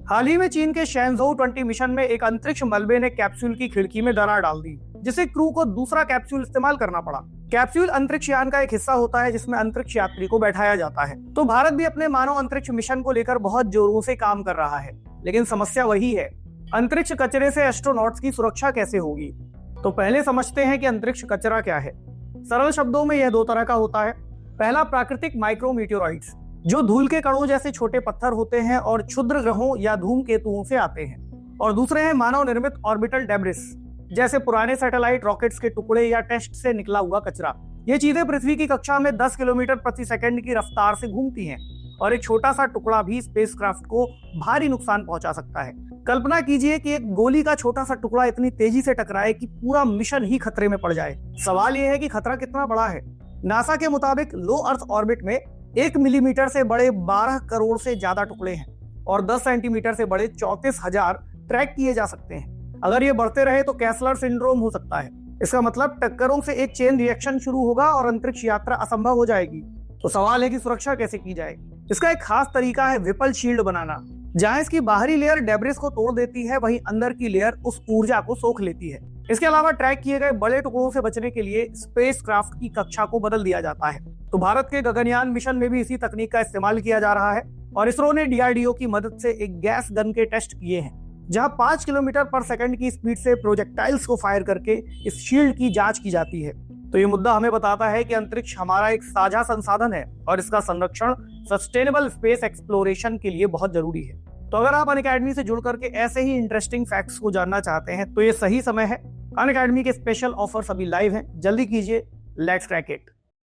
हाल ही में चीन के शैनझोउ 20 मिशन में एक अंतरिक्ष मलबे ने कैप्सूल की खिड़की में दरार डाल दी, जिससे क्रू को दूसरा कैप्सूल इस्तेमाल करना पड़ा। कैप्सूल अंतरिक्ष यान का एक हिस्सा होता है जिसमें अंतरिक्ष यात्री को बैठाया जाता है। तो भारत भी अपने मानव अंतरिक्ष मिशन को लेकर बहुत जोरों से काम कर रहा है, लेकिन समस्या वही है, अंतरिक्ष कचरे से एस्ट्रोनॉट्स की सुरक्षा कैसे होगी। तो पहले समझते हैं कि अंतरिक्ष कचरा क्या है। सरल शब्दों में यह दो तरह का होता है। पहला, प्राकृतिक माइक्रोमीटियोराइट्स, जो धूल के कणों जैसे छोटे पत्थर होते हैं और क्षुद्र ग्रहों या धूमकेतुओं से आते हैं। और दूसरे हैं मानव निर्मित ऑर्बिटल डेब्रिस, जैसे पुराने सैटेलाइट रॉकेट्स के टुकड़े या टेस्ट से निकला हुआ कचरा। ये चीजें पृथ्वी की कक्षा में 10 किलोमीटर प्रति सेकंड की रफ्तार से घूमती हैं और एक छोटा सा टुकड़ा भी स्पेसक्राफ्ट को भारी नुकसान पहुंचा सकता है। कल्पना कीजिए कि एक गोली का छोटा सा टुकड़ा इतनी तेजी से टकराए कि पूरा मिशन ही खतरे में पड़ जाए। सवाल यह है कि खतरा कितना बड़ा है। नासा के मुताबिक लो अर्थ ऑर्बिट में 1 मिलीमीटर से बड़े 12 करोड़ से ज्यादा टुकड़े हैं और 10 सेंटीमीटर से बड़े 34,000 ट्रैक किए जा सकते हैं। अगर ये बढ़ते रहे तो कैसलर सिंड्रोम हो सकता है। इसका मतलब टक्करों से एक चेन रिएक्शन शुरू होगा और अंतरिक्ष यात्रा असंभव हो जाएगी। तो सवाल है कि सुरक्षा कैसे की जाए। इसका एक खास तरीका है विपल शील्ड बनाना। जहां इसकी बाहरी लेयर डेब्रिस को तोड़ देती है, वहीं अंदर की लेयर उस ऊर्जा को सोख लेती है। इसके अलावा ट्रैक किए गए बड़े टुकड़ों से बचने के लिए स्पेसक्राफ्ट की कक्षा को बदल दिया जाता है। तो भारत के गगनयान मिशन में भी इसी तकनीक का इस्तेमाल किया जा रहा है और इसरो ने DRDO की मदद से एक गैस गन के टेस्ट किए हैं, जहां 5 किलोमीटर पर सेकंड की स्पीड से प्रोजेक्टाइल्स को फायर करके इस शील्ड की जांच की जाती है। तो ये मुद्दा हमें बताता है कि अंतरिक्ष हमारा एक साझा संसाधन है और इसका संरक्षण सस्टेनेबल स्पेस एक्सप्लोरेशन के लिए बहुत जरूरी है। तो अगर आप अनअकैडमी से जुड़ करके ऐसे ही इंटरेस्टिंग फैक्ट्स को जानना चाहते हैं तो ये सही समय है। अनअकैडमी के स्पेशल ऑफर्स अभी लाइव हैं, जल्दी कीजिए, लेट्स क्रैक इट।